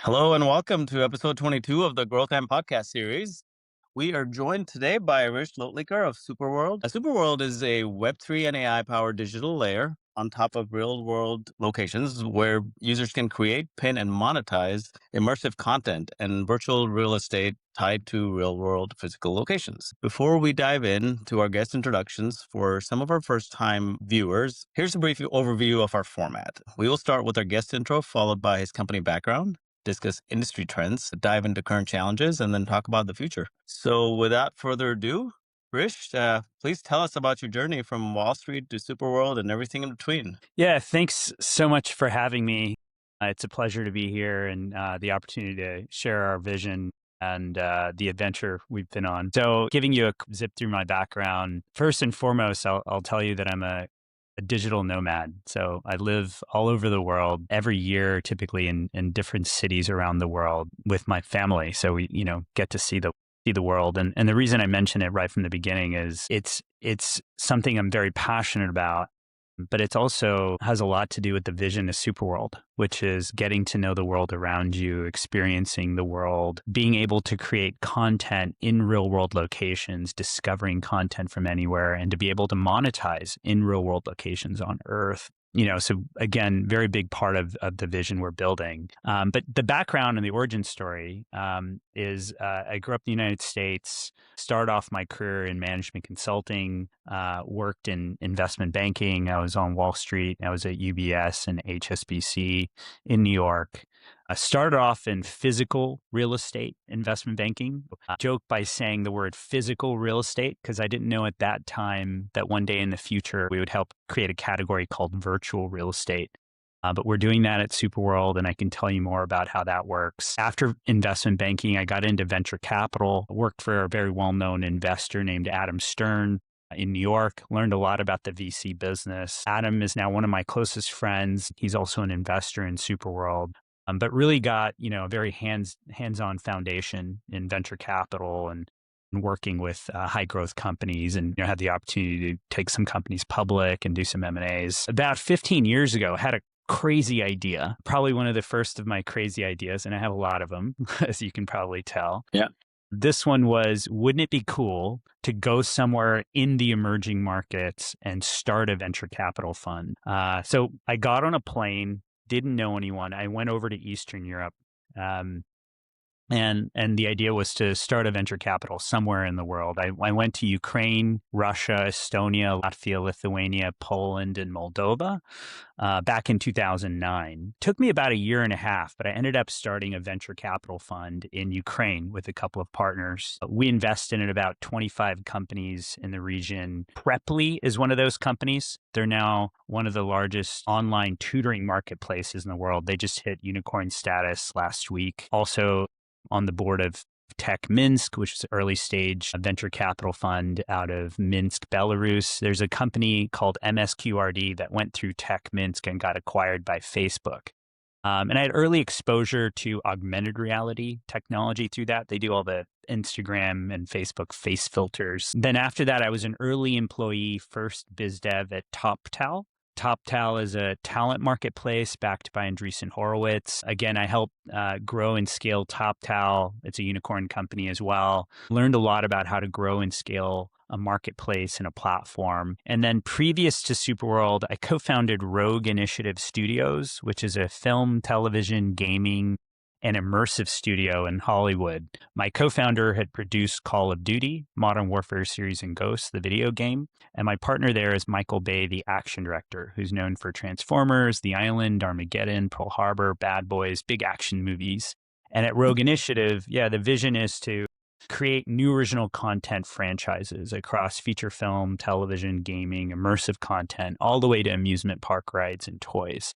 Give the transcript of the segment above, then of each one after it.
Hello and welcome to episode 22 of the Growth and Podcast series. We are joined today by Hrish Lotlikar of Superworld. Superworld is a Web3 and AI powered digital layer on top of real world locations where users can create, pin, and monetize immersive content and virtual real estate tied to real world physical locations. Before we dive in to our guest introductions for some of our first time viewers, here's a brief overview of our format. We will start with our guest intro, followed by his company background, discuss industry trends, dive into current challenges, and then talk about the future. So without further ado, Hrish, please tell us about your journey from Wall Street to Superworld and everything in between. Yeah, thanks so much for having me. It's a pleasure to be here and the opportunity to share our vision and the adventure we've been on. So giving you a zip through my background, first and foremost, I'll tell you that I'm a digital nomad. So I live all over the world every year, typically in different cities around the world with my family. So we, get to see the world. And the reason I mention it right from the beginning is it's something I'm very passionate about, but it also has a lot to do with the vision of Superworld, which is getting to know the world around you, experiencing the world, being able to create content in real world locations, discovering content from anywhere, and to be able to monetize in real world locations on Earth. So again, very big part of the vision we're building. But the background and the origin story is I grew up in the United States, started off my career in management consulting, worked in investment banking. I was on Wall Street. I was at UBS and HSBC in New York. I started off in physical real estate investment banking. I joke by saying the word physical real estate because I didn't know at that time that one day in the future we would help create a category called virtual real estate. But we're doing that at Superworld, and I can tell you more about how that works. After investment banking, I got into venture capital, worked for a very well-known investor named Adam Stern in New York, learned a lot about the VC business. Adam is now one of my closest friends. He's also an investor in Superworld. But really got, a very hands-on foundation in venture capital and working with high growth companies, and had the opportunity to take some companies public and do some M&As. About 15 years ago, I had a crazy idea, probably one of the first of my crazy ideas, and I have a lot of them, as you can probably tell. Yeah. This one was, wouldn't it be cool to go somewhere in the emerging markets and start a venture capital fund? So I got on a plane, didn't know anyone. I went over to Eastern Europe, and the idea was to start a venture capital somewhere in the world. I went to Ukraine, Russia, Estonia, Latvia, Lithuania, Poland, and Moldova back in 2009. Took me about a year and a half, but I ended up starting a venture capital fund in Ukraine with a couple of partners. We invested in about 25 companies in the region. Preply is one of those companies. They're now one of the largest online tutoring marketplaces in the world. They just hit unicorn status last week. Also on the board of Tech Minsk, which is an early stage venture capital fund out of Minsk, Belarus. There's a company called MSQRD that went through Tech Minsk and got acquired by Facebook. And I had early exposure to augmented reality technology through that. They do all the Instagram and Facebook face filters. Then after that, I was an early employee, first biz dev at TopTal. TopTal is a talent marketplace backed by Andreessen Horowitz. Again, I helped grow and scale TopTal. It's a unicorn company as well. Learned a lot about how to grow and scale a marketplace and a platform. And then previous to Superworld, I co-founded Rogue Initiative Studios, which is a film, television, gaming, and immersive studio in Hollywood. My co-founder had produced Call of Duty, Modern Warfare series, and Ghosts, the video game. And my partner there is Michael Bay, the action director, who's known for Transformers, The Island, Armageddon, Pearl Harbor, Bad Boys, big action movies. And at Rogue Initiative, the vision is to create new original content franchises across feature film, television, gaming, immersive content, all the way to amusement park rides and toys.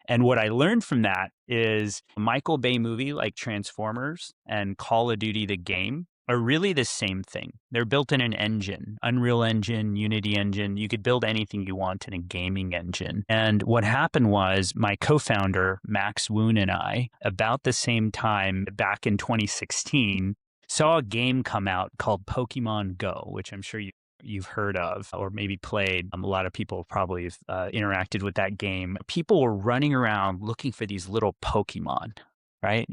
And what I learned from that is a Michael Bay movie like Transformers and Call of Duty the game are really the same thing. They're built in an engine, Unreal Engine, Unity Engine. You could build anything you want in a gaming engine. And what happened was my co-founder, Max Woon, and I, about the same time back in 2016, saw a game come out called Pokemon Go, which I'm sure you've heard of or maybe played. A lot of people probably have interacted with that game. People were running around looking for these little Pokemon, right?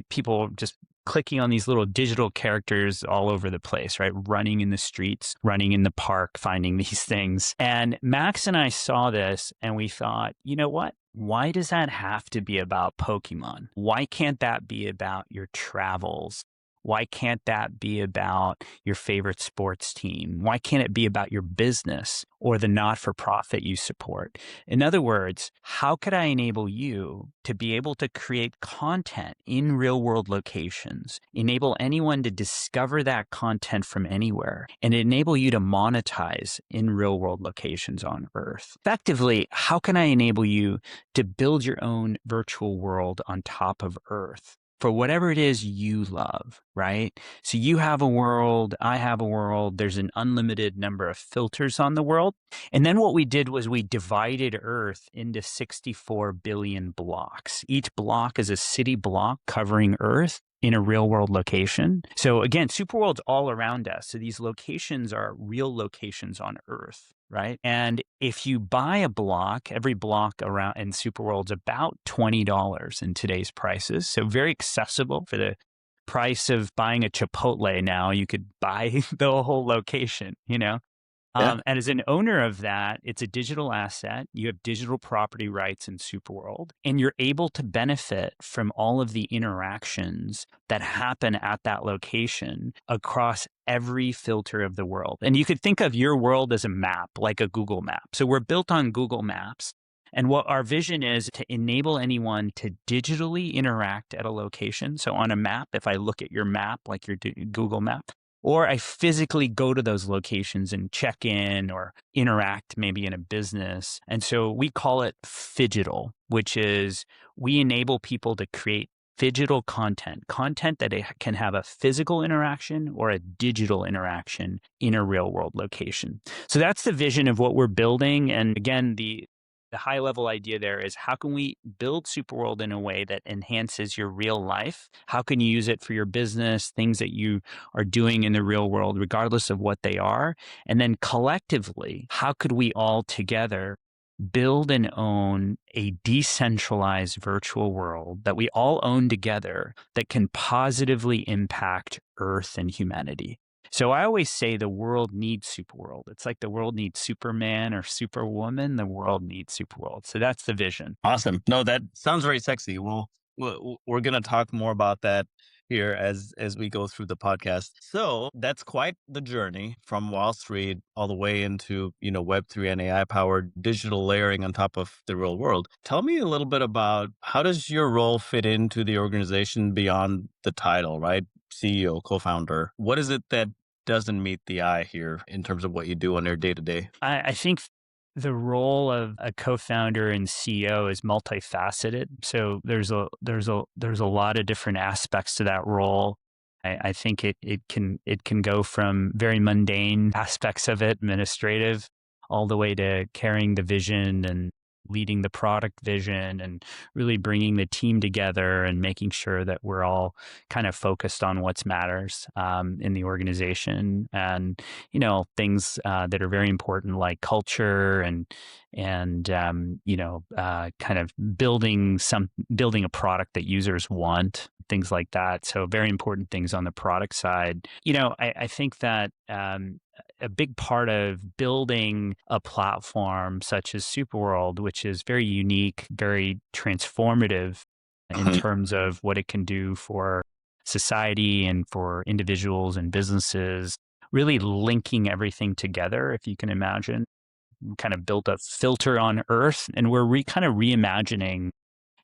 People just clicking on these little digital characters all over the place, right? Running in the streets, running in the park, finding these things. And Max and I saw this and we thought, you know what? Why does that have to be about Pokemon? Why can't that be about your travels? Why can't that be about your favorite sports team? Why can't it be about your business or the not-for-profit you support? In other words, how could I enable you to be able to create content in real-world locations, enable anyone to discover that content from anywhere, and enable you to monetize in real-world locations on Earth? Effectively, how can I enable you to build your own virtual world on top of Earth for whatever it is you love, right? So you have a world, I have a world, there's an unlimited number of filters on the world. And then what we did was we divided Earth into 64 billion blocks. Each block is a city block covering Earth in a real world location. So again, Superworld's all around us. So these locations are real locations on Earth, right? And if you buy a block, every block around in Superworld's about $20 in today's prices. So very accessible for the price of buying a Chipotle now. You could buy the whole location. Yeah. And as an owner of that, it's a digital asset. You have digital property rights in Superworld, and you're able to benefit from all of the interactions that happen at that location across every filter of the world. And you could think of your world as a map, like a Google map. So we're built on Google Maps. And what our vision is to enable anyone to digitally interact at a location. So on a map, if I look at your map, like your Google map, or I physically go to those locations and check in or interact maybe in a business. And so we call it phygital, which is we enable people to create phygital content that it can have a physical interaction or a digital interaction in a real world location. So that's the vision of what we're building. And again, the high level idea there is how can we build Superworld in a way that enhances your real life? How can you use it for your business, things that you are doing in the real world, regardless of what they are? And then collectively, how could we all together build and own a decentralized virtual world that we all own together that can positively impact Earth and humanity? So I always say the world needs Superworld. It's like the world needs Superman or Superwoman. The world needs Superworld. So that's the vision. Awesome. No, that sounds very sexy. Well, we're going to talk more about that here as we go through the podcast. So that's quite the journey from Wall Street all the way into, Web3 and AI powered digital layering on top of the real world. Tell me a little bit about how does your role fit into the organization beyond the title, right? CEO, co-founder. What is it that doesn't meet the eye here in terms of what you do on your day to day? I think the role of a co-founder and CEO is multifaceted. So there's a lot of different aspects to that role. I think it can go from very mundane aspects of it, administrative, all the way to carrying the vision and leading the product vision and really bringing the team together and making sure that we're all kind of focused on what matters in the organization, and things that are very important like culture and kind of building a product that users want, things like that. So very important things on the product side. I think that a big part of building a platform such as Superworld, which is very unique, very transformative in Mhm. terms of what it can do for society and for individuals and businesses, really linking everything together. If you can imagine, we kind of built a filter on Earth, and we're kind of reimagining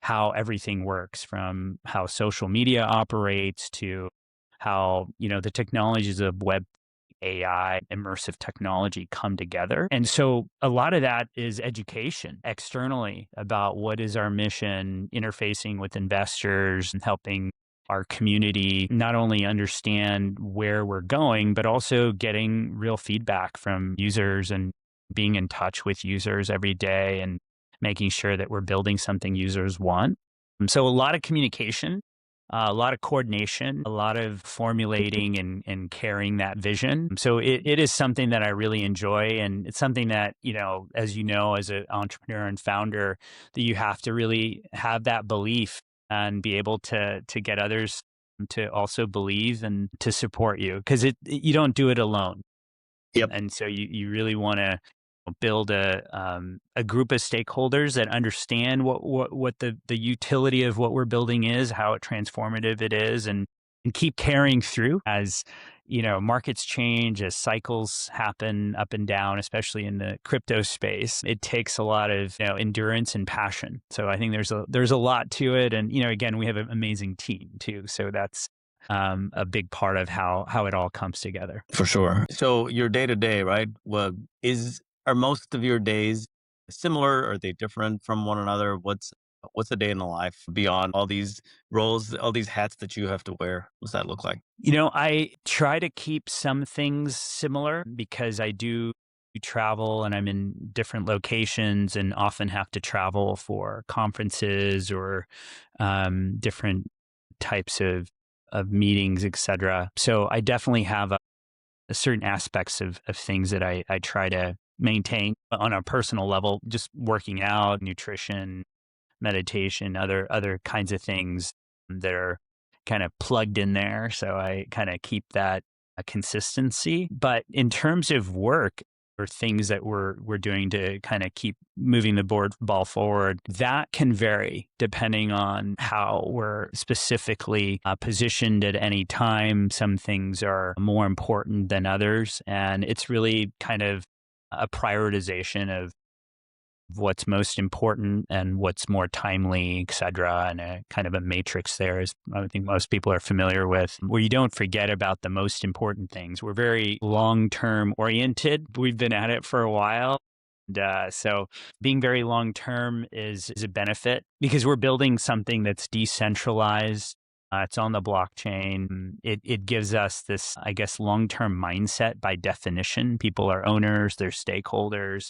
how everything works, from how social media operates to how the technologies of web, AI, immersive technology come together. And so a lot of that is education externally about what is our mission, interfacing with investors and helping our community not only understand where we're going, but also getting real feedback from users and being in touch with users every day and making sure that we're building something users want. And so a lot of communication, a lot of coordination, a lot of formulating and carrying that vision. So it is something that I really enjoy. And it's something that, as an entrepreneur and founder, that you have to really have that belief and be able to get others to also believe and to support you, because you don't do it alone. Yep. And so you really want to build a group of stakeholders that understand what the utility of what we're building is, how transformative it is, and keep carrying through as markets change, as cycles happen up and down, especially in the crypto space. It takes a lot of endurance and passion. So I think there's a lot to it, and again, we have an amazing team too. So that's a big part of how it all comes together. For sure. So your day to day, right? Are most of your days similar? Are they different from one another? What's a day in the life beyond all these roles, all these hats that you have to wear? What's that look like? I try to keep some things similar because I do travel and I'm in different locations and often have to travel for conferences or different types of meetings, etc. So I definitely have certain aspects of things that I try to maintain on a personal level, just working out, nutrition, meditation, other kinds of things that are kind of plugged in there. So I kind of keep that a consistency. But in terms of work or things that we're doing to kind of keep moving the ball forward, that can vary depending on how we're specifically positioned at any time. Some things are more important than others, and it's really kind of a prioritization of what's most important and what's more timely, et cetera, and a kind of a matrix there, as I think most people are familiar with, where you don't forget about the most important things. We're very long-term oriented. We've been at it for a while. And so being very long-term is a benefit because we're building something that's decentralized. It's on the blockchain. It gives us this, I guess, long-term mindset by definition. People are owners, they're stakeholders.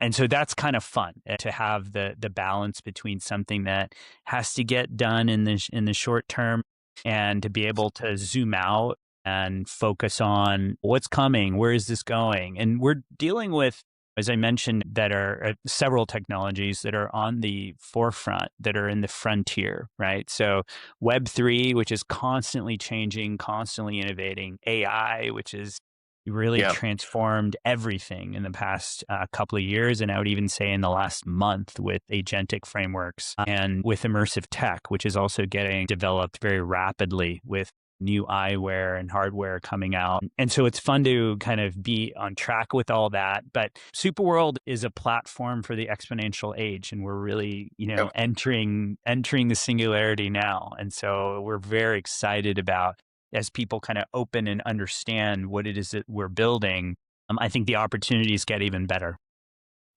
And so that's kind of fun to have the balance between something that has to get done in the short term and to be able to zoom out and focus on what's coming, where is this going? And we're dealing with, as I mentioned, that are several technologies that are on the forefront, that are in the frontier, right? So Web3, which is constantly changing, constantly innovating, AI, which is really Yeah. transformed everything in the past couple of years, and I would even say in the last month with agentic frameworks and with immersive tech, which is also getting developed very rapidly with new eyewear and hardware coming out. And so it's fun to kind of be on track with all that. But Superworld is a platform for the exponential age, and we're really, Yep. entering the singularity now. And so we're very excited about, as people kind of open and understand what it is that we're building, I think the opportunities get even better.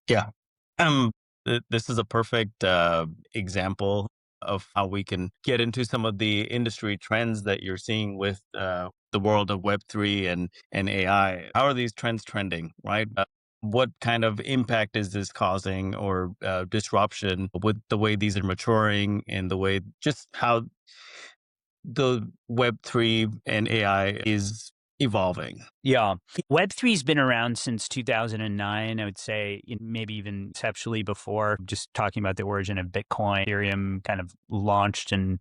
Yeah. This is a perfect example of how we can get into some of the industry trends that you're seeing with the world of Web3 and AI. How are these trends trending, right? What kind of impact is this causing or disruption with the way these are maturing and the way just how the Web3 and AI is evolving? Yeah. Web3 has been around since 2009, I would say, maybe even conceptually before, just talking about the origin of Bitcoin. Ethereum kind of launched in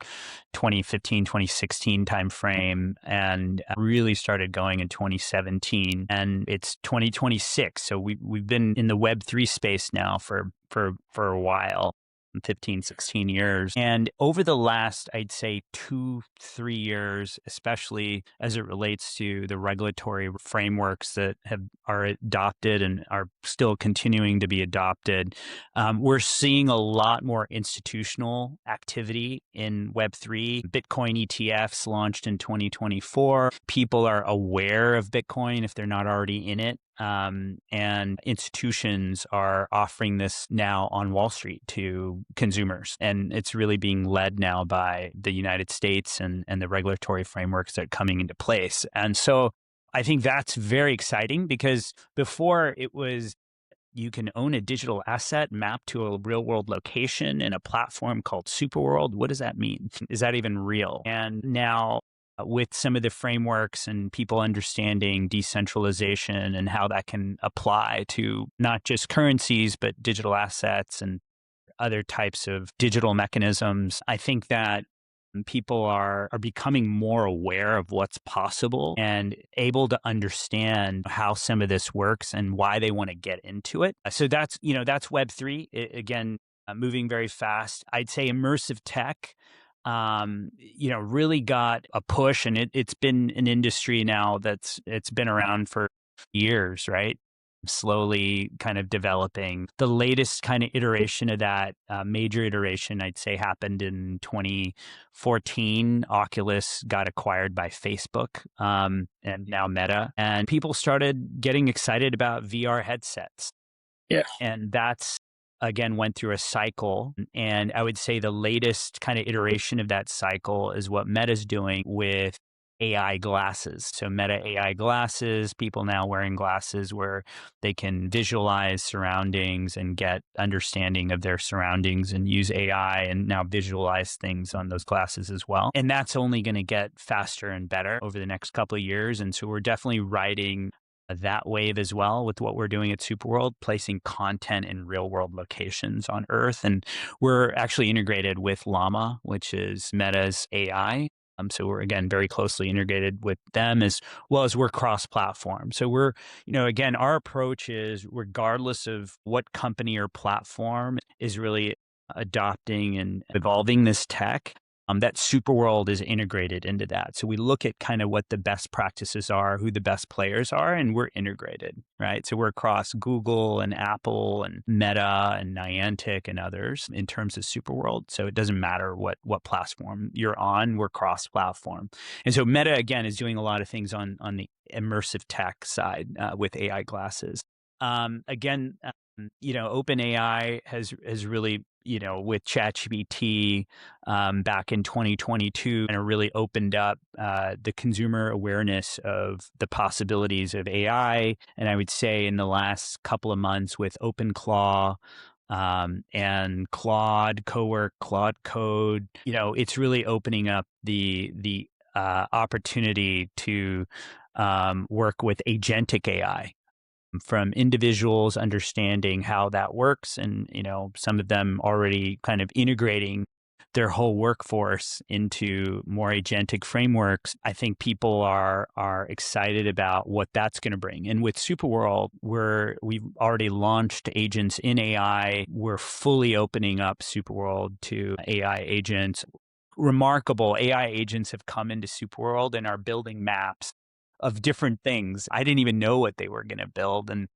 2015, 2016 timeframe and really started going in 2017. And it's 2026. So we've been in the Web3 space now for a while. 15, 16 years. And over the last, I'd say 2-3 years, especially as it relates to the regulatory frameworks that are adopted and are still continuing to be adopted, we're seeing a lot more institutional activity in Web3. Bitcoin ETFs launched in 2024. People are aware of Bitcoin if they're not already in it. And institutions are offering this now on Wall Street to consumers. And it's really being led now by the United States and the regulatory frameworks that are coming into place. And so I think that's very exciting because before it was, you can own a digital asset mapped to a real world location in a platform called Superworld. What does that mean? Is that even real? And now with some of the frameworks and people understanding decentralization and how that can apply to not just currencies, but digital assets and other types of digital mechanisms. I think that people are becoming more aware of what's possible and able to understand how some of this works and why they want to get into it. So that's Web3. Again, moving very fast. I'd say immersive tech, really got a push, and it's been an industry now it's been around for years, right? Slowly kind of developing. The latest kind of iteration of that, major iteration, I'd say, happened in 2014. Oculus got acquired by Facebook, and now Meta, and people started getting excited about VR headsets. Yeah. And that's, again, went through a cycle. And I would say the latest kind of iteration of that cycle is what Meta's doing with AI glasses. So Meta AI glasses, people now wearing glasses where they can visualize surroundings and get understanding of their surroundings and use AI and now visualize things on those glasses as well. And that's only going to get faster and better over the next couple of years. And so we're definitely riding that wave as well with what we're doing at Superworld, placing content in real world locations on Earth. And we're actually integrated with Llama, which is Meta's AI. So we're, again, very closely integrated with them, as well as we're cross-platform. So we're, again, our approach is, regardless of what company or platform is really adopting and evolving this tech, that Superworld is integrated into that. So we look at kind of what the best practices are, who the best players are, and we're integrated, right? So we're across Google and Apple and Meta and Niantic and others in terms of Superworld. So it doesn't matter what platform you're on, we're cross-platform. And so Meta, again, is doing a lot of things on the immersive tech side with AI glasses. OpenAI has really, with ChatGPT back in 2022, and it really opened up the consumer awareness of the possibilities of AI. And I would say in the last couple of months with OpenClaw and Claude Cowork, Claude Code, it's really opening up the opportunity to work with agentic AI, from individuals understanding how that works, and some of them already kind of integrating their whole workforce into more agentic frameworks. I think people are excited about what that's going to bring. And with Superworld, we've already launched agents in AI. We're fully opening up Superworld to AI agents. Remarkable AI agents have come into Superworld and are building maps of different things. I didn't even know what they were going to build. And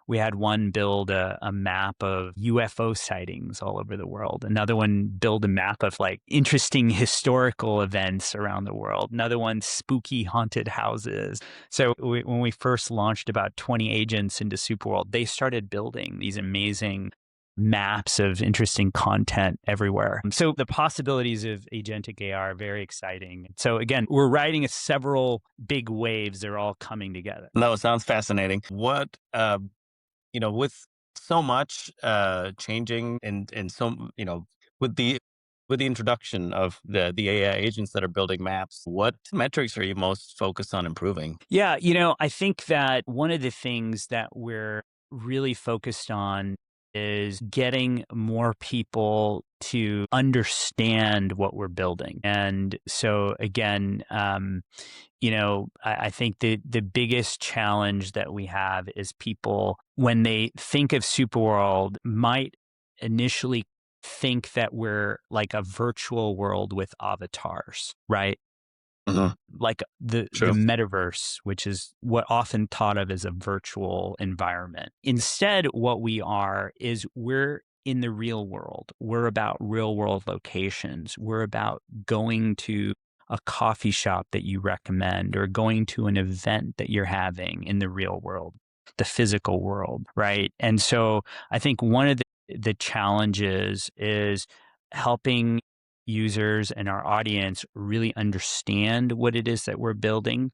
we had one build a map of UFO sightings all over the world. Another one build a map of like interesting historical events around the world. Another one, spooky haunted houses. So when we first launched about 20 agents into Superworld, they started building these amazing maps of interesting content everywhere. So the possibilities of agentic AI are very exciting. So again, we're riding several big waves. They're all coming together. No, sounds fascinating. What, with so much changing and so, with the introduction of the AI agents that are building maps, what metrics are you most focused on improving? Yeah, I think that one of the things that we're really focused on is getting more people to understand what we're building. And so again, I think the biggest challenge that we have is people, when they think of Superworld, might initially think that we're like a virtual world with avatars, right? Like the True. metaverse, which is what often thought of as a virtual environment. Instead, what we are is we're in the real world. We're about real world locations. We're about going to a coffee shop that you recommend, or going to an event that you're having in the real world, the physical world, right? And so I think one of the challenges is helping users and our audience really understand what it is that we're building,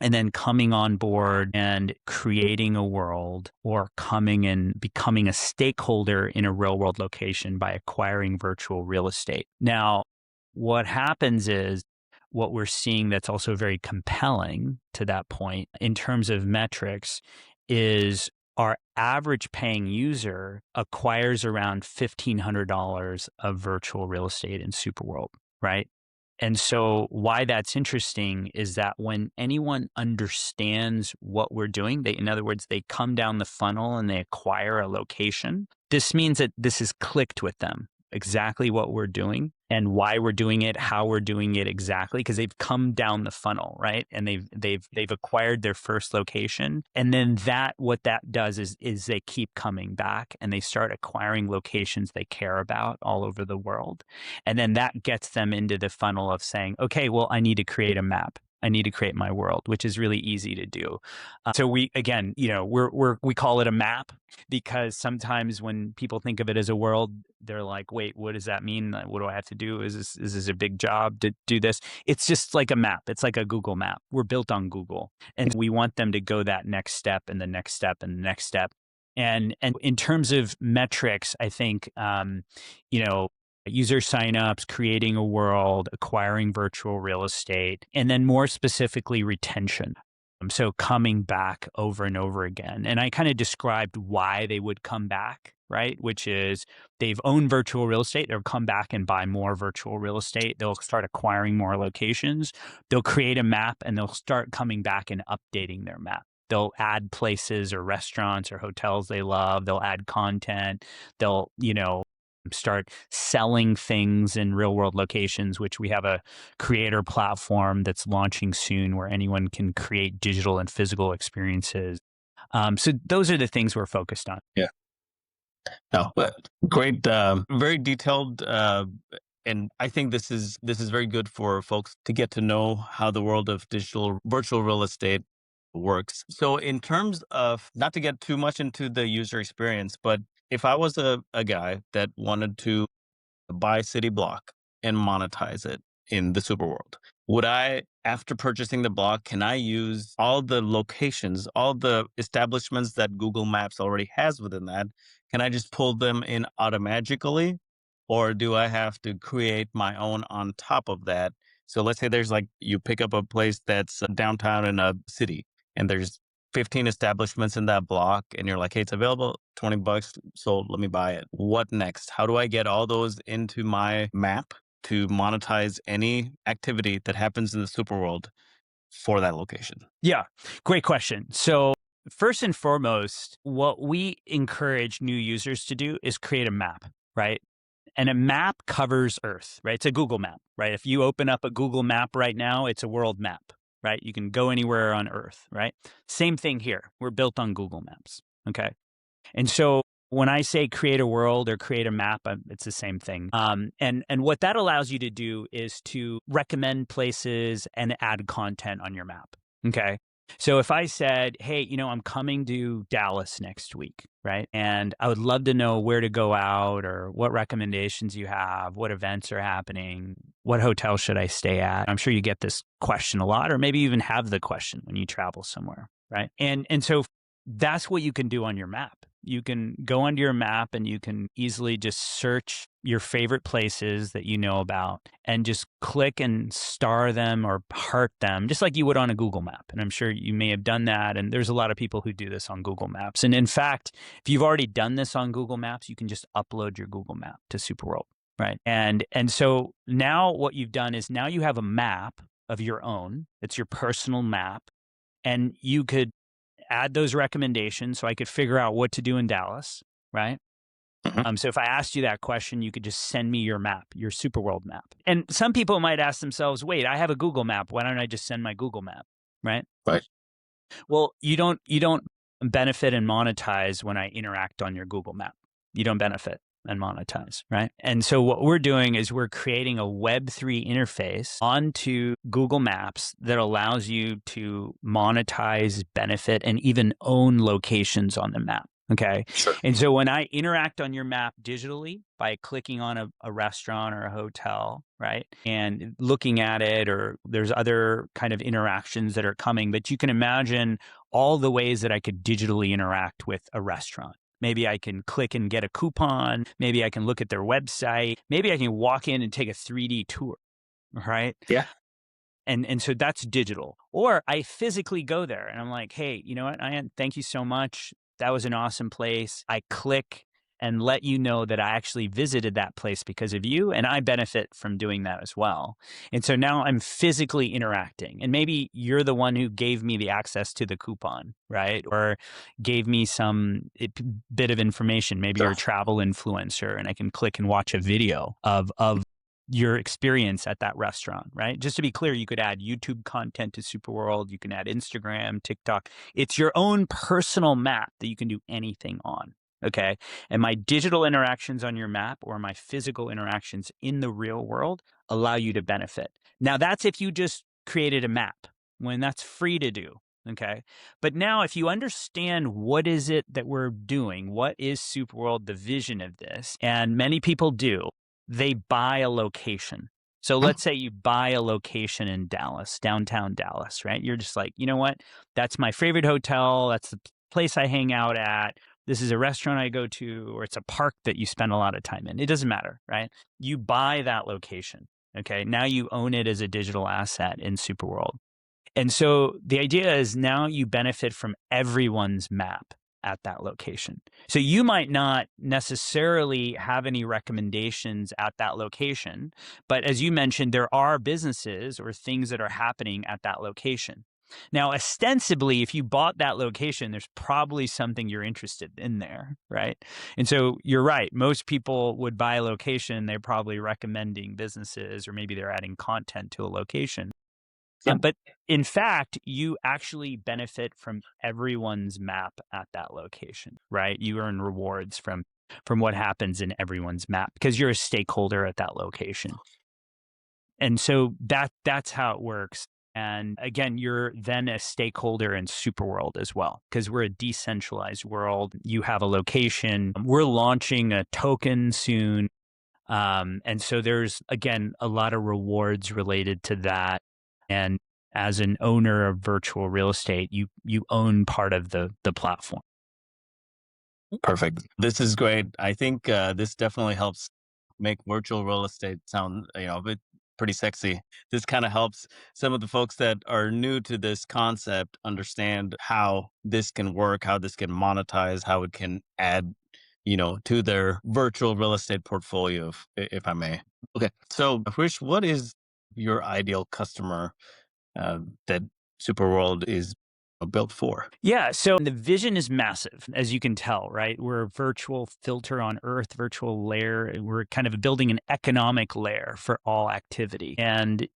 and then coming on board and creating a world, or coming and becoming a stakeholder in a real world location by acquiring virtual real estate. Now, what happens is, what we're seeing that's also very compelling to that point in terms of metrics is our average paying user acquires around $1,500 of virtual real estate in Superworld, right? And so why that's interesting is that when anyone understands what we're doing, in other words, they come down the funnel and they acquire a location, this means that this is clicked with them, exactly what we're doing and why we're doing it, how we're doing it exactly, because they've come down the funnel, right? And they've acquired their first location. And then what that does is they keep coming back and they start acquiring locations they care about all over the world. And then that gets them into the funnel of saying, okay, well, I need to create a map. I need to create my world, which is really easy to do. So we call it a map because sometimes when people think of it as a world, they're like, wait, what does that mean? What do I have to do? Is this a big job to do this? It's just like a map. It's like a Google map. We're built on Google, and we want them to go that next step and the next step and the next step. And in terms of metrics, I think, user signups, creating a world, acquiring virtual real estate, and then more specifically, retention. So coming back over and over again. And I kind of described why they would come back, right? Which is they've owned virtual real estate. They'll come back and buy more virtual real estate. They'll start acquiring more locations. They'll create a map and they'll start coming back and updating their map. They'll add places or restaurants or hotels they love. They'll add content. They'll, start selling things in real world locations, which we have a creator platform that's launching soon where anyone can create digital and physical experiences. So those are the things we're focused on. Yeah. No, but great, very detailed, and I think this is very good for folks to get to know how the world of digital virtual real estate works. So in terms of, not to get too much into the user experience, but if I was a guy that wanted to buy city block and monetize it in the Superworld, would I, after purchasing the block, can I use all the locations, all the establishments that Google Maps already has within that? Can I just pull them in automatically? Or do I have to create my own on top of that? So let's say there's like, you pick up a place that's downtown in a city and there's 15 establishments in that block and you're like, hey, it's available, $20, so let me buy it. What next? How do I get all those into my map to monetize any activity that happens in the Superworld for that location? Yeah, great question. So first and foremost, what we encourage new users to do is create a map, right? And a map covers Earth, right? It's a Google map, right? If you open up a Google map right now, it's a world map, right? You can go anywhere on Earth, right? Same thing here. We're built on Google Maps, okay? And so when I say create a world or create a map, it's the same thing. And what that allows you to do is to recommend places and add content on your map, okay? So if I said, hey, I'm coming to Dallas next week, right? And I would love to know where to go out or what recommendations you have, what events are happening, what hotel should I stay at? I'm sure you get this question a lot, or maybe even have the question when you travel somewhere, right? And so that's what you can do on your map. You can go onto your map and you can easily just search your favorite places that you know about and just click and star them or heart them, just like you would on a Google map. And I'm sure you may have done that. And there's a lot of people who do this on Google Maps. And in fact, if you've already done this on Google Maps, you can just upload your Google map to Superworld, right? And so now what you've done is now you have a map of your own. It's your personal map. And you could add those recommendations so I could figure out what to do in Dallas, right? So if I asked you that question, you could just send me your map, your Superworld map. And some people might ask themselves, wait, I have a Google map. Why don't I just send my Google map, right? Right. Well, you don't benefit and monetize when I interact on your Google map. You don't benefit and monetize, right? And so what we're doing is we're creating a Web3 interface onto Google Maps that allows you to monetize, benefit, and even own locations on the map. Okay. Sure. And so when I interact on your map digitally by clicking on a restaurant or a hotel, right, and looking at it, or there's other kind of interactions that are coming, but you can imagine all the ways that I could digitally interact with a restaurant. Maybe I can click and get a coupon. Maybe I can look at their website. Maybe I can walk in and take a 3D tour, right? Yeah. And so that's digital. Or I physically go there and I'm like, hey, you know what, Ian, thank you so much. that was an awesome place. I click and let you know that I actually visited that place because of you, and I benefit from doing that as well. And so now I'm physically interacting, and maybe you're the one who gave me the access to the coupon, right? Or gave me some bit of information. Maybe you're a travel influencer, and I can click and watch a video of your experience at that restaurant, right? Just to be clear, you could add YouTube content to Superworld. You can add Instagram, TikTok. It's your own personal map that you can do anything on. Okay. And my digital interactions on your map or my physical interactions in the real world allow you to benefit. Now, that's if you just created a map, when that's free to do. Okay. But now, if you understand what is it that we're doing, what is Superworld, the vision of this, and many people do, they buy a location. So let's say you buy a location in Dallas, downtown Dallas, right? You're just like, you know what? That's my favorite hotel. That's the place I hang out at. This is a restaurant I go to, or it's a park that you spend a lot of time in. It doesn't matter, right? You buy that location. Okay. Now you own it as a digital asset in Superworld. And so the idea is now you benefit from everyone's map at that location. So you might not necessarily have any recommendations at that location, but as you mentioned, there are businesses or things that are happening at that location. Now, ostensibly, if you bought that location, there's probably something you're interested in there, right? And so you're right. Most people would buy a location. They're probably recommending businesses, or maybe they're adding content to a location. But in fact, you actually benefit from everyone's map at that location, right? You earn rewards from what happens in everyone's map because you're a stakeholder at that location. And so that's how it works. And again, you're then a stakeholder in Superworld as well, because we're a decentralized world. You have a location. We're launching a token soon. And so there's, again, a lot of rewards related to that. And as an owner of virtual real estate, you own part of the platform. Perfect. This is great. I think this definitely helps make virtual real estate sound, a bit pretty sexy. This kind of helps some of the folks that are new to this concept understand how this can work, how this can monetize, how it can add, to their virtual real estate portfolio, if I may. Okay. So, Hrish, what is your ideal customer that Superworld is built for? Yeah. So the vision is massive, as you can tell, right? We're a virtual filter on Earth, virtual layer. We're kind of building an economic layer for all activity. And,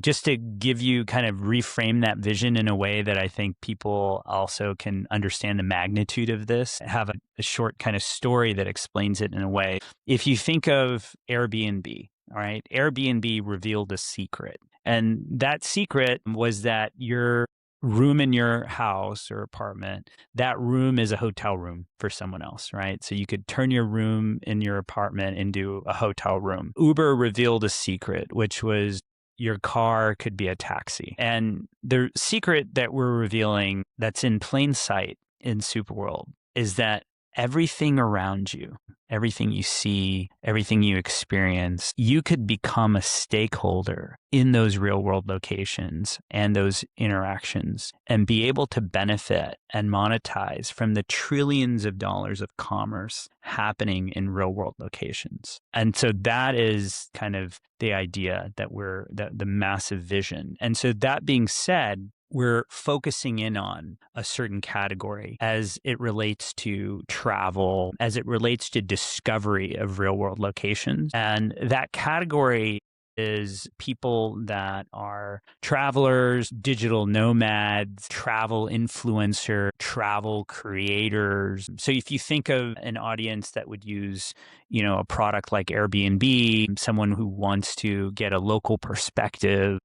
just to give you kind of reframe that vision in a way that I think people also can understand the magnitude of this, have a short kind of story that explains it in a way. If you think of Airbnb, all right, Airbnb revealed a secret. And that secret was that your room in your house or apartment, that room is a hotel room for someone else, right? So you could turn your room in your apartment into a hotel room. Uber revealed a secret, which was your car could be a taxi. And the secret that we're revealing that's in plain sight in Superworld is that everything around you, everything you see, everything you experience, you could become a stakeholder in those real world locations and those interactions and be able to benefit and monetize from the trillions of dollars of commerce happening in real world locations. And so that is kind of the idea that the massive vision. And so that being said, we're focusing in on a certain category as it relates to travel, as it relates to discovery of real world locations. And that category is people that are travelers, digital nomads, travel influencer, travel creators. So if you think of an audience that would use, a product like Airbnb, someone who wants to get a local perspective,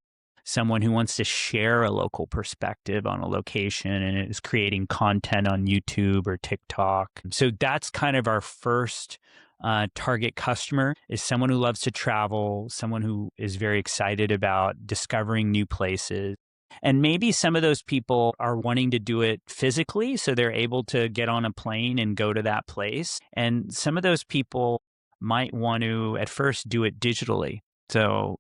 someone who wants to share a local perspective on a location and is creating content on YouTube or TikTok. So that's kind of our first target customer, is someone who loves to travel, someone who is very excited about discovering new places. And maybe some of those people are wanting to do it physically, so they're able to get on a plane and go to that place. And some of those people might want to at first do it digitally. So,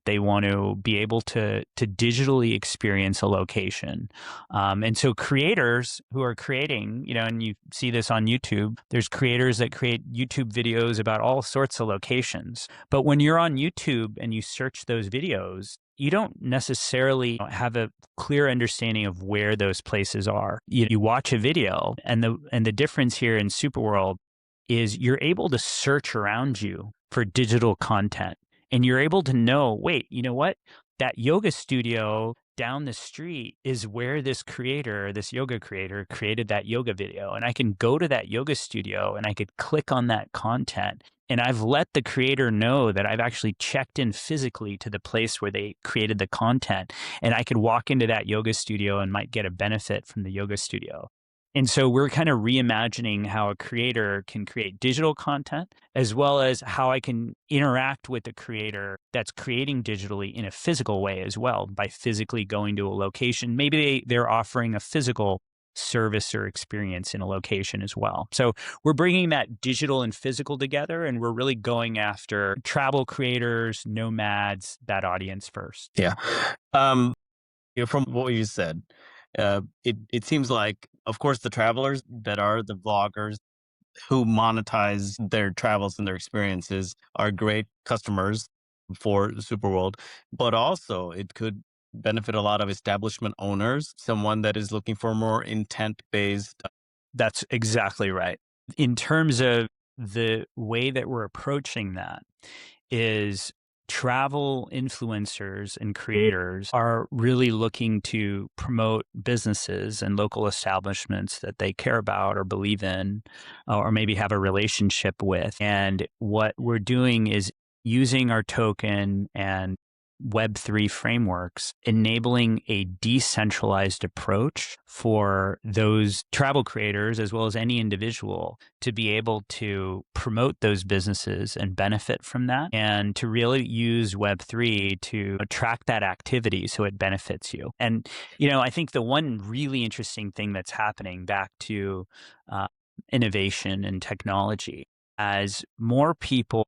they want to be able to digitally experience a location. And so creators who are creating, and you see this on YouTube, there's creators that create YouTube videos about all sorts of locations. But when you're on YouTube and you search those videos, you don't necessarily have a clear understanding of where those places are. You watch a video, and the difference here in Superworld is you're able to search around you for digital content. And you're able to know, wait, you know what? That yoga studio down the street is where this yoga creator, created that yoga video. And I can go to that yoga studio and I could click on that content. And I've let the creator know that I've actually checked in physically to the place where they created the content. And I could walk into that yoga studio and might get a benefit from the yoga studio. And so we're kind of reimagining how a creator can create digital content, as well as how I can interact with the creator that's creating digitally in a physical way as well, by physically going to a location. Maybe they're offering a physical service or experience in a location as well. So we're bringing that digital and physical together, and we're really going after travel creators, nomads, that audience first. Yeah. From what you said, it seems like, of course, the travelers that are the vloggers who monetize their travels and their experiences are great customers for Superworld, but also it could benefit a lot of establishment owners, someone that is looking for more intent based. That's exactly right. In terms of the way that we're approaching that is travel influencers and creators are really looking to promote businesses and local establishments that they care about or believe in, or maybe have a relationship with. And what we're doing is using our token and Web3 frameworks, enabling a decentralized approach for those travel creators, as well as any individual, to be able to promote those businesses and benefit from that, and to really use Web3 to attract that activity so it benefits you. And, I think the one really interesting thing that's happening, back to innovation and technology, as more people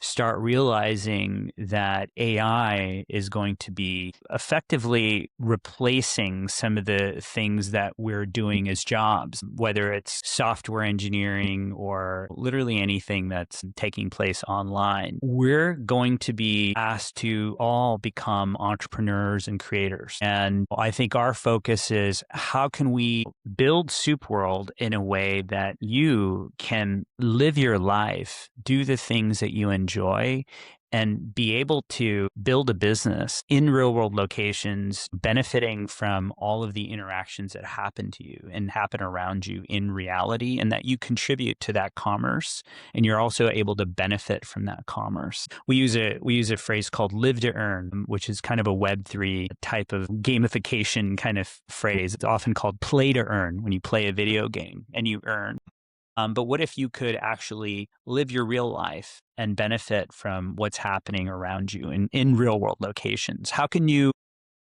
start realizing that AI is going to be effectively replacing some of the things that we're doing as jobs, whether it's software engineering or literally anything that's taking place online. We're going to be asked to all become entrepreneurs and creators. And I think our focus is, how can we build Superworld in a way that you can live your life, do the things that you enjoy, and be able to build a business in real world locations, benefiting from all of the interactions that happen to you and happen around you in reality, and that you contribute to that commerce, and you're also able to benefit from that commerce. We use a phrase called live to earn, which is kind of a Web3 type of gamification kind of phrase. It's often called play to earn, when you play a video game and you earn. But what if you could actually live your real life and benefit from what's happening around you in real world locations? How can you,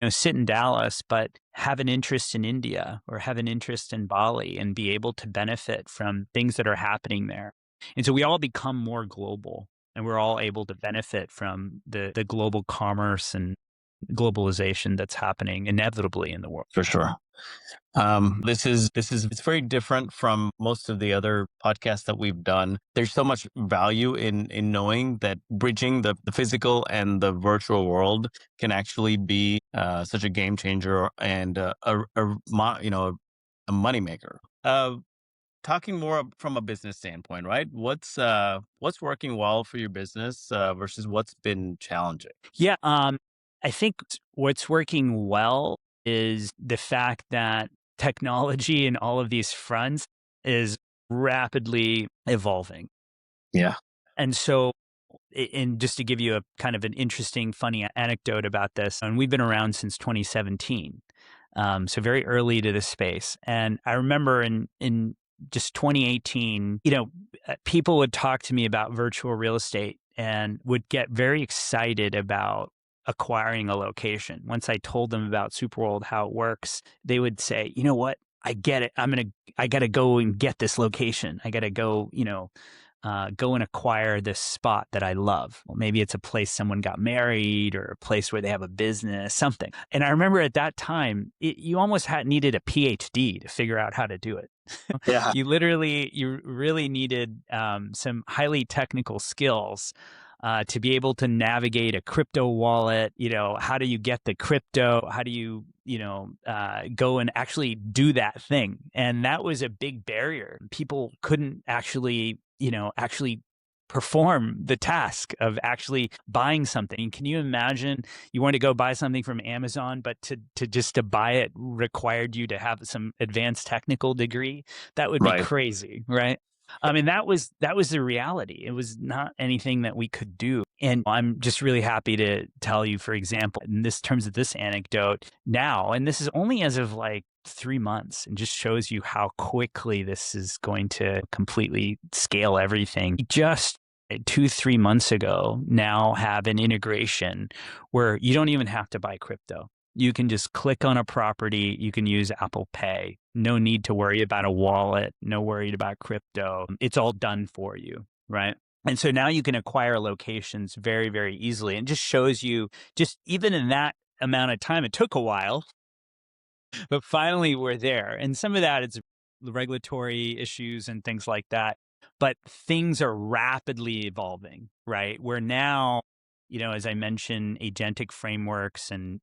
sit in Dallas, but have an interest in India or have an interest in Bali and be able to benefit from things that are happening there? And so we all become more global, and we're all able to benefit from the global commerce and globalization that's happening inevitably in the world. For sure. It's very different from most of the other podcasts that we've done. There's so much value in knowing that bridging the physical and the virtual world can actually be such a game changer and a moneymaker. Talking more from a business standpoint, right? What's working well for your business versus what's been challenging? Yeah, I think what's working well is the fact that technology in all of these fronts is rapidly evolving. Yeah. And so, and just to give you a kind of an interesting, funny anecdote about this, and we've been around since 2017, so very early to this space. And I remember in just 2018, people would talk to me about virtual real estate and would get very excited about acquiring a location. Once I told them about Superworld, how it works, they would say, you know what? I get it. I got to go and get this location. I got to go, go and acquire this spot that I love. Well, maybe it's a place someone got married or a place where they have a business, something. And I remember at that time, you almost needed a PhD to figure out how to do it. Yeah. You really needed some highly technical skills to be able to navigate a crypto wallet. How do you get the crypto? How do you, go and actually do that thing? And that was a big barrier. People couldn't actually perform the task of actually buying something. Can you imagine you want to go buy something from Amazon, but to buy it required you to have some advanced technical degree? That would be Right. crazy, right? I mean, that was the reality. It was not anything that we could do. And I'm just really happy to tell you, for example, in this terms of this anecdote now, and this is only as of like 3 months, and just shows you how quickly this is going to completely scale everything. Just 2-3 months ago now have an integration where you don't even have to buy crypto. You can just click on a property. You can use Apple Pay. No need to worry about a wallet. No worried about crypto. It's all done for you, right? And so now you can acquire locations very, very easily. And just shows you, just even in that amount of time, it took a while, but finally we're there. And some of that is regulatory issues and things like that. But things are rapidly evolving, right? Where now, as I mentioned, agentic frameworks and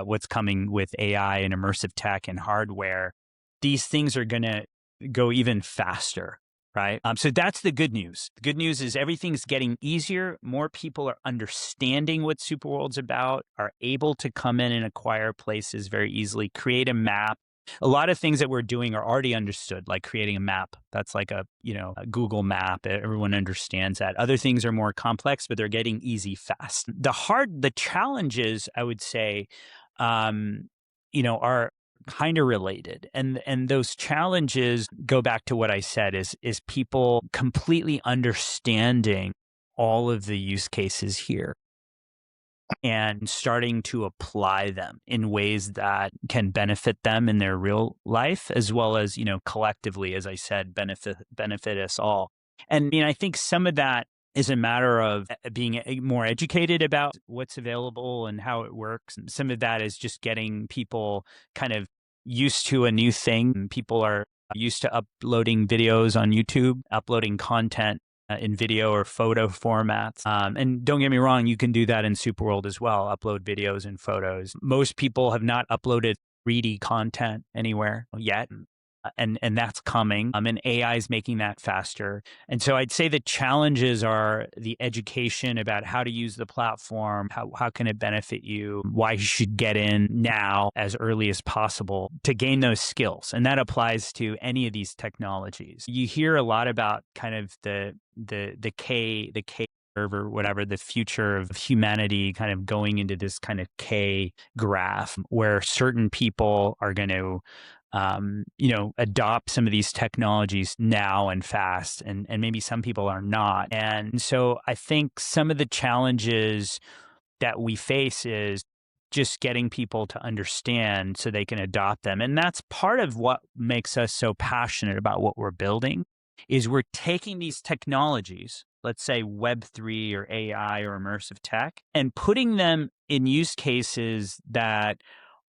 what's coming with AI and immersive tech and hardware, these things are going to go even faster, right? So that's the good news. The good news is everything's getting easier. More people are understanding what Superworld's about, are able to come in and acquire places very easily, create a map. A lot of things that we're doing are already understood, like creating a map. That's like a Google map. Everyone understands that. Other things are more complex, but they're getting easy fast. The challenges, I would say, are kind of related. And those challenges go back to what I said is people completely understanding all of the use cases here and starting to apply them in ways that can benefit them in their real life, as well as, collectively, as I said, benefit us all. And I think some of that is a matter of being more educated about what's available and how it works. And some of that is just getting people kind of used to a new thing. People are used to uploading videos on YouTube, uploading content in video or photo formats. And don't get me wrong, you can do that in Superworld as well, upload videos and photos. Most people have not uploaded 3D content anywhere yet. And that's coming. And AI is making that faster. And so I'd say the challenges are the education about how to use the platform, how can it benefit you, why you should get in now as early as possible to gain those skills. And that applies to any of these technologies. You hear a lot about kind of the K curve or whatever, the future of humanity kind of going into this kind of K graph where certain people are going to adopt some of these technologies now and fast, and maybe some people are not. And so I think some of the challenges that we face is just getting people to understand so they can adopt them. And that's part of what makes us so passionate about what we're building, is we're taking these technologies, let's say Web3 or AI or immersive tech, and putting them in use cases that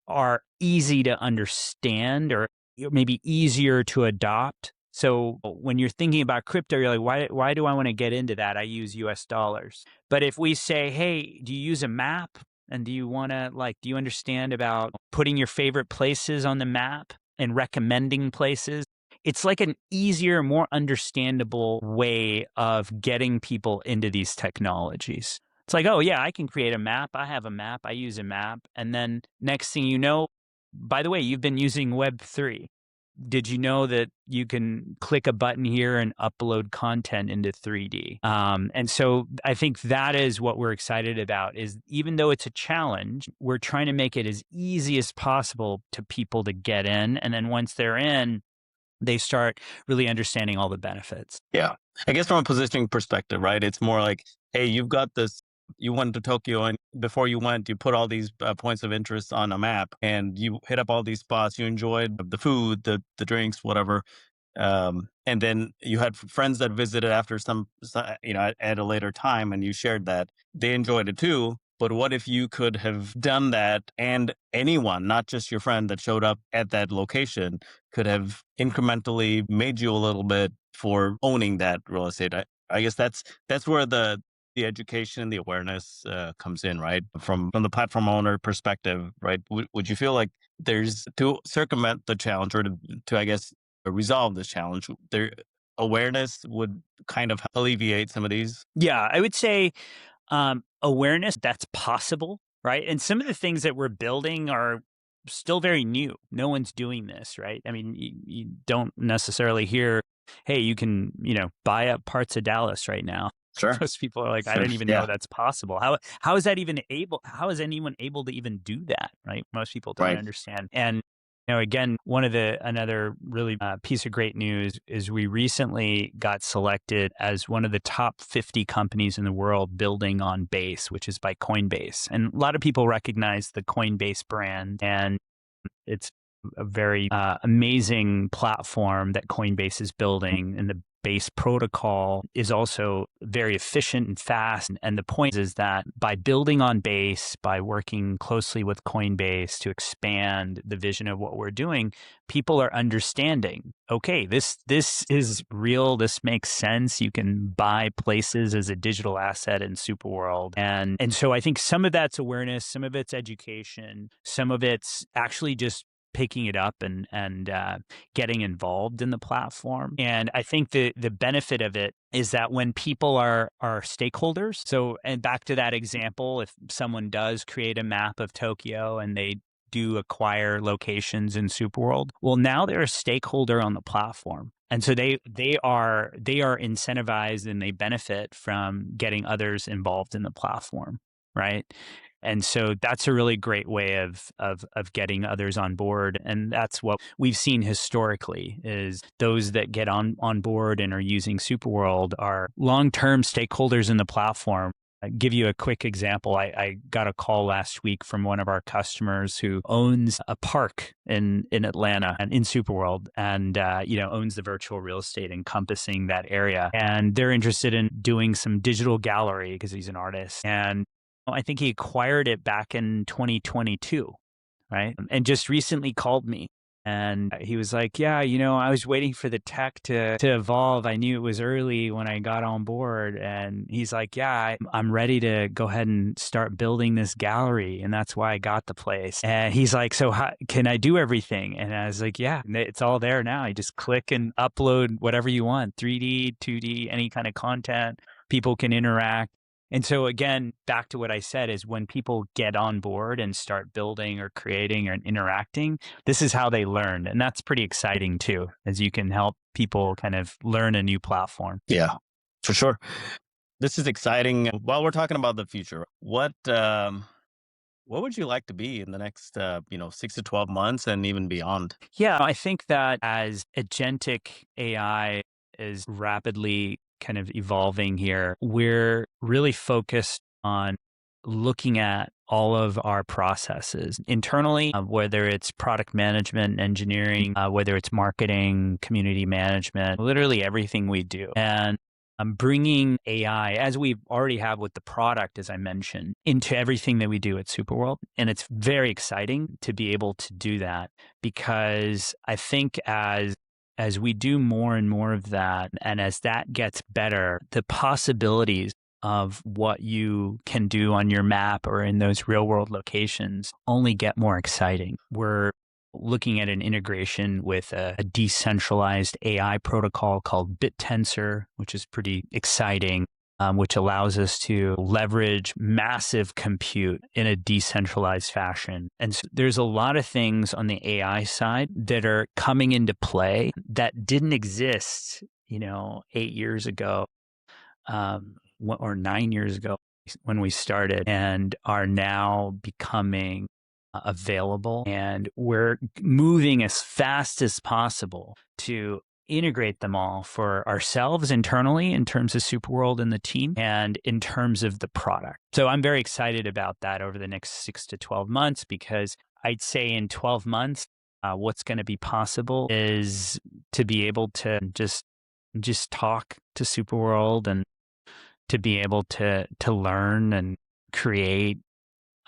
are easy to understand or maybe easier to adopt. So when you're thinking about crypto, you're like, why do I want to get into that? I use US dollars. But if we say, hey, do you use a map? And do you want to do you understand about putting your favorite places on the map and recommending places? It's like an easier, more understandable way of getting people into these technologies. It's like, oh yeah, I can create a map. I have a map. I use a map. And then next thing you know, by the way, you've been using Web3. Did you know that you can click a button here and upload content into 3D? And so I think that is what we're excited about, is even though it's a challenge, we're trying to make it as easy as possible to people to get in. And then once they're in, they start really understanding all the benefits. Yeah. I guess from a positioning perspective, right? It's more like, hey, you've got this, you went to Tokyo, and before you went, you put all these points of interest on a map and you hit up all these spots. You enjoyed the food, the drinks, whatever. And then you had friends that visited after at a later time, and you shared that they enjoyed it too. But what if you could have done that, and anyone, not just your friend that showed up at that location, could have incrementally made you a little bit for owning that real estate? I guess that's where the education and the awareness comes in, right? From the platform owner perspective, right? Would you feel like there's, to circumvent the challenge, or to I guess resolve this challenge, their awareness would kind of alleviate some of these? Yeah, I would say awareness that's possible, right? And some of the things that we're building are still very new. No one's doing this, right? I mean, you don't necessarily hear, hey, you can, buy up parts of Dallas right now. Sure. Most people are like, I didn't even know Yeah. that's possible. How is that even able? How is anyone able to even do that? Right? Most people don't Right. understand. And again, another really piece of great news is we recently got selected as one of the top 50 companies in the world building on Base, which is by Coinbase. And a lot of people recognize the Coinbase brand, and it's a very amazing platform that Coinbase is building, and the Base protocol is also very efficient and fast. And the point is that by building on Base, by working closely with Coinbase to expand the vision of what we're doing, people are understanding, okay, this is real. This makes sense. You can buy places as a digital asset in Superworld. And so I think some of that's awareness, some of it's education, some of it's actually just picking it up and getting involved in the platform. And I think the benefit of it is that when people are stakeholders, so, and back to that example, if someone does create a map of Tokyo and they do acquire locations in Superworld, well, now they're a stakeholder on the platform. And so they are incentivized, and they benefit from getting others involved in the platform, right? And so that's a really great way of getting others on board. And that's what we've seen historically, is those that get on board and are using Superworld are long-term stakeholders in the platform. I'll give you a quick example. I got a call last week from one of our customers who owns a park in Atlanta and in Superworld, and owns the virtual real estate encompassing that area. And they're interested in doing some digital gallery because he's an artist. And I think he acquired it back in 2022, right? And just recently called me. And he was like, yeah, I was waiting for the tech to evolve. I knew it was early when I got on board. And he's like, yeah, I'm ready to go ahead and start building this gallery. And that's why I got the place. And he's like, so how can I do everything? And I was like, yeah, it's all there now. You just click and upload whatever you want, 3D, 2D, any kind of content. People can interact. And so again, back to what I said, is when people get on board and start building or creating or interacting, this is how they learn. And that's pretty exciting too, as you can help people kind of learn a new platform. Yeah, for sure. This is exciting. While we're talking about the future, what would you like to be in the next 6 to 12 months and even beyond? Yeah, I think that as agentic AI is rapidly kind of evolving here, we're really focused on looking at all of our processes internally, whether it's product management, engineering, whether it's marketing, community management, literally everything we do. And I'm bringing AI, as we already have with the product, as I mentioned, into everything that we do at Superworld. And it's very exciting to be able to do that, because I think as we do more and more of that, and as that gets better, the possibilities of what you can do on your map or in those real world locations only get more exciting. We're looking at an integration with a decentralized AI protocol called BitTensor, which is pretty exciting, which allows us to leverage massive compute in a decentralized fashion. And so there's a lot of things on the AI side that are coming into play that didn't exist, 8 years ago, or 9 years ago when we started, and are now becoming available. And we're moving as fast as possible to integrate them all for ourselves internally in terms of Superworld and the team, and in terms of the product. So I'm very excited about that over the next 6 to 12 months, because I'd say in 12 months, what's going to be possible is to be able to just talk to Superworld and to be able to learn and create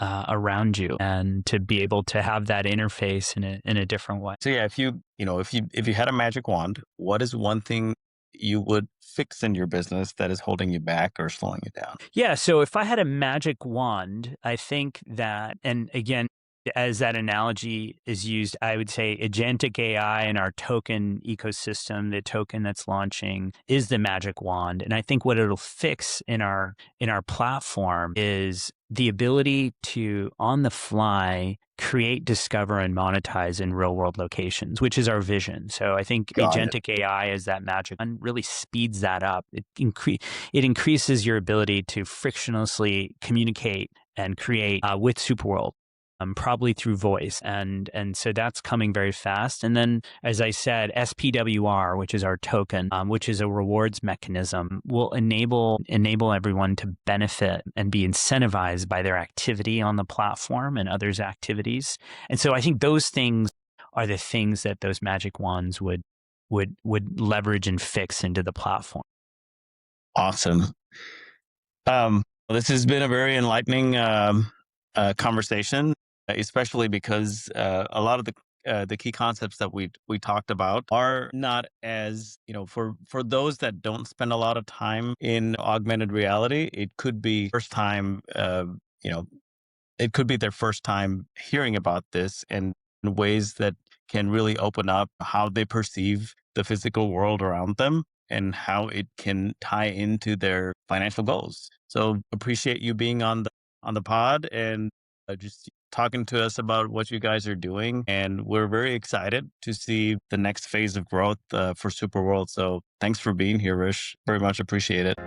around you, and to be able to have that interface in a different way. So yeah, if you had a magic wand, what is one thing you would fix in your business that is holding you back or slowing you down? Yeah. So if I had a magic wand, I think that, and again, as that analogy is used, I would say agentic AI in our token ecosystem, the token that's launching, is the magic wand. And I think what it'll fix in our platform is the ability to, on the fly, create, discover, and monetize in real world locations, which is our vision. So I think Got it. agentic AI as that magic wand really speeds that up. It increases your ability to frictionlessly communicate and create with Superworld. Probably through voice, and so that's coming very fast. And then, as I said, SPWR, which is our token, which is a rewards mechanism, will enable everyone to benefit and be incentivized by their activity on the platform and others' activities. And so, I think those things are the things that those magic wands would leverage and fix into the platform. Awesome. This has been a very enlightening conversation, especially because a lot of the key concepts that we talked about are not as, for those that don't spend a lot of time in augmented reality, it could be first time, it could be their first time hearing about this, and in ways that can really open up how they perceive the physical world around them and how it can tie into their financial goals. So appreciate you being on the pod and just talking to us about what you guys are doing. And we're very excited to see the next phase of growth for Superworld. So thanks for being here, Hrish. Very much appreciate it.